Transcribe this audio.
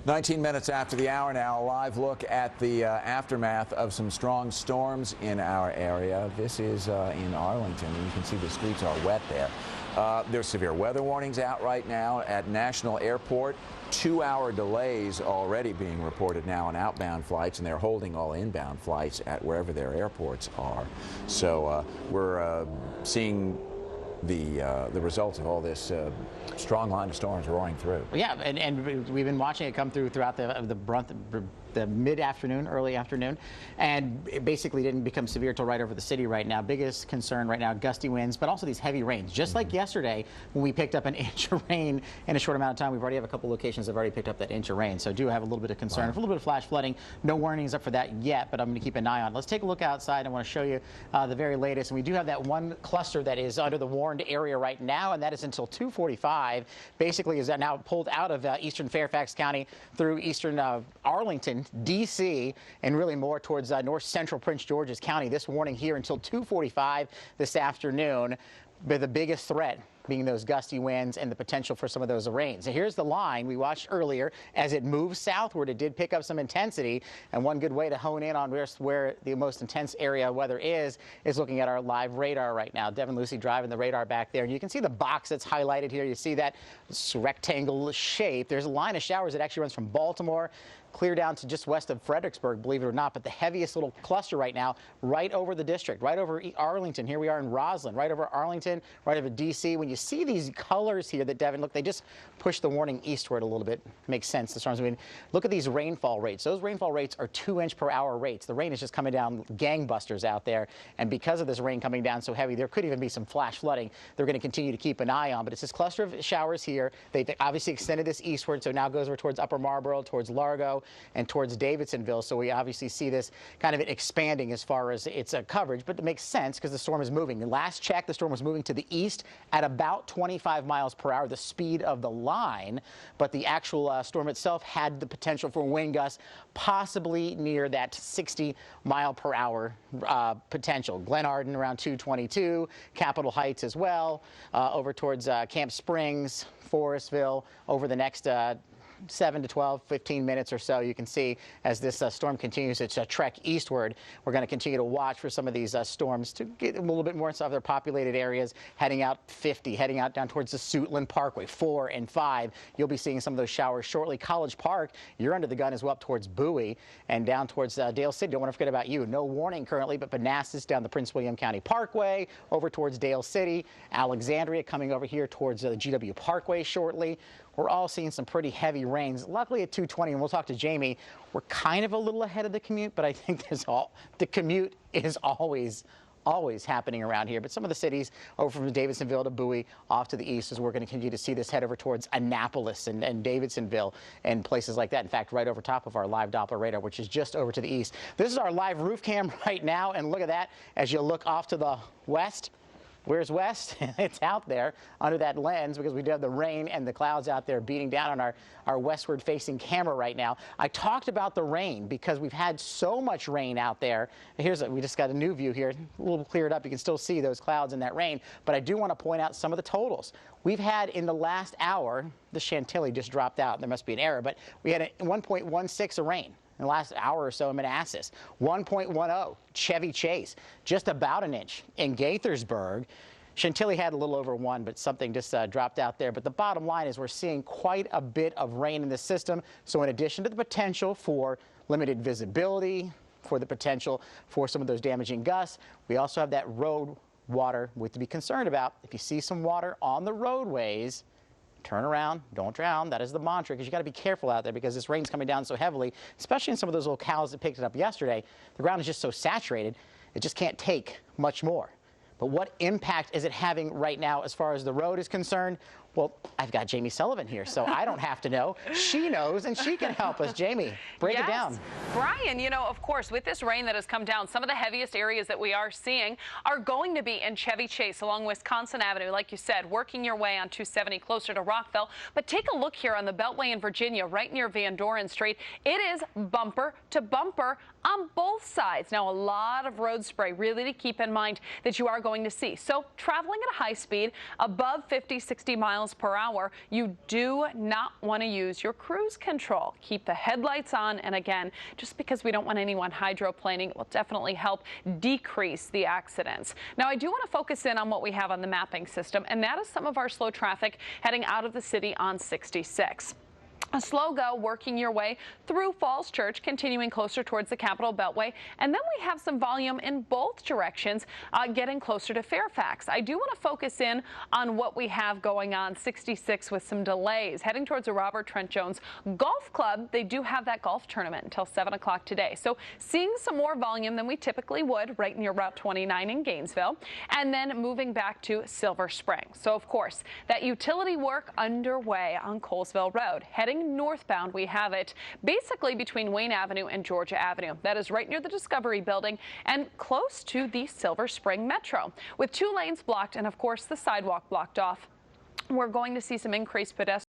19 minutes after the hour now, a live look at the aftermath of some strong storms in our area. This is in Arlington, and you can see the streets are wet there. There's severe weather warnings out right now at National Airport. 2-hour delays already being reported now on outbound flights, and they're holding all inbound flights at wherever their airports are. So we're seeing the results of all this strong line of storms roaring through. Yeah, and we've been watching it come through throughout the mid-afternoon, early afternoon, and it basically didn't become severe till right over the city right now. Biggest concern right now, gusty winds, but also these heavy rains. Just like yesterday when we picked up an inch of rain in a short amount of time, we've already have a couple locations that have already picked up that inch of rain. So do have a little bit of concern, a little bit of flash flooding. No warnings up for that yet, but I'm going to keep an eye on. Let's take a look outside. I want to show you the very latest, and we do have that one cluster that is under the warned area right now, and that is until 2:45. Basically, is that now pulled out of eastern Fairfax County through eastern Arlington, D.C., and really more towards north central Prince George's County. This warning here until 2:45 this afternoon. But the biggest threat being those gusty winds and the potential for some of those rains. So here's the line we watched earlier. As it moves southward, it did pick up some intensity, and one good way to hone in on where the most intense area of weather is looking at our live radar right now. Devin Lucy driving the radar back there, and you can see the box that's highlighted here. You see that rectangle shape. There's a line of showers that actually runs from Baltimore clear down to just west of Fredericksburg, believe it or not, but the heaviest little cluster right now, right over the district, right over Arlington. Here we are in Roslyn, right over Arlington, right over D.C. When you see these colors here that, Devin, look, they just push the warning eastward a little bit. Makes sense. The storms. I mean, look at these rainfall rates. Those rainfall rates are 2-inch-per-hour rates. The rain is just coming down gangbusters out there, and because of this rain coming down so heavy, there could even be some flash flooding they're going to continue to keep an eye on. But it's this cluster of showers here. They obviously extended this eastward, so it now goes over towards Upper Marlboro, towards Largo, and towards Davidsonville. So we obviously see this kind of expanding as far as its coverage, but it makes sense because the storm is moving. The last check, the storm was moving to the east at about 25 miles per hour, the speed of the line, but the actual storm itself had the potential for wind gusts possibly near that 60-mile-per-hour potential. Glen Arden around 222, Capitol Heights as well, over towards Camp Springs, Forestville, over the next 7 to 12, 15 minutes or so. You can see as this storm continues its trek eastward, we're going to continue to watch for some of these storms to get a little bit more into other populated areas, heading out 50, heading out down towards the Suitland Parkway, 4 and 5. You'll be seeing some of those showers shortly. College Park, you're under the gun as well up towards Bowie and down towards Dale City. Don't want to forget about you. No warning currently, but Manassas down the Prince William County Parkway, over towards Dale City, Alexandria coming over here towards the GW Parkway shortly. We're all seeing some pretty heavy rains. Luckily at 2:20, and we'll talk to Jamie, we're kind of a little ahead of the commute, but I think the commute is always happening around here. But some of the cities over from Davidsonville to Bowie off to the east is we're going to continue to see this head over towards Annapolis and Davidsonville and places like that. In fact, right over top of our live Doppler radar, which is just over to the east. This is our live roof cam right now, and look at that as you look off to the west. Where's west? It's out there under that lens because we do have the rain and the clouds out there beating down on our westward facing camera right now. I talked about the rain because we've had so much rain out there. We just got a new view here, a little cleared up. You can still see those clouds and that rain, but I do want to point out some of the totals. We've had in the last hour, the Chantilly just dropped out. There must be an error, but we had a 1.16 of rain in the last hour or so in Manassas. 1.10, Chevy Chase, just about an inch. In Gaithersburg, Chantilly had a little over 1, but something just dropped out there. But the bottom line is we're seeing quite a bit of rain in the system. So in addition to the potential for limited visibility, for the potential for some of those damaging gusts, we also have that road water to be concerned about. If you see some water on the roadways, turn around, don't drown. That is the mantra, because you got to be careful out there because this rain's coming down so heavily, especially in some of those locales that picked it up yesterday. The ground is just so saturated, it just can't take much more. But what impact is it having right now as far as the road is concerned? Well, I've got Jamie Sullivan here, so I don't have to know. She knows, and she can help us. Jamie, break it down. Brian, you know, of course, with this rain that has come down, some of the heaviest areas that we are seeing are going to be in Chevy Chase along Wisconsin Avenue, like you said, working your way on 270 closer to Rockville. But take a look here on the Beltway in Virginia, right near Van Doren Street. It is bumper to bumper on both sides. Now, a lot of road spray, really to keep in mind that you are going to see. So traveling at a high speed, above 50, 60 miles miles per hour, you do not want to use your cruise control. Keep the headlights on, and again, just because we don't want anyone hydroplaning, it will definitely help decrease the accidents. Now, I do want to focus in on what we have on the mapping system, and that is some of our slow traffic heading out of the city on 66. A slow go working your way through Falls Church, continuing closer towards the Capitol Beltway. And then we have some volume in both directions, getting closer to Fairfax. I do want to focus in on what we have going on 66 with some delays. Heading towards the Robert Trent Jones Golf Club, they do have that golf tournament until 7 o'clock today. So seeing some more volume than we typically would right near Route 29 in Gainesville. And then moving back to Silver Spring. So, of course, that utility work underway on Colesville Road. Heading northbound, we have it basically between Wayne Avenue and Georgia Avenue. That is right near the Discovery Building and close to the Silver Spring Metro, with 2 lanes blocked and, of course, the sidewalk blocked off. We're going to see some increased pedestrian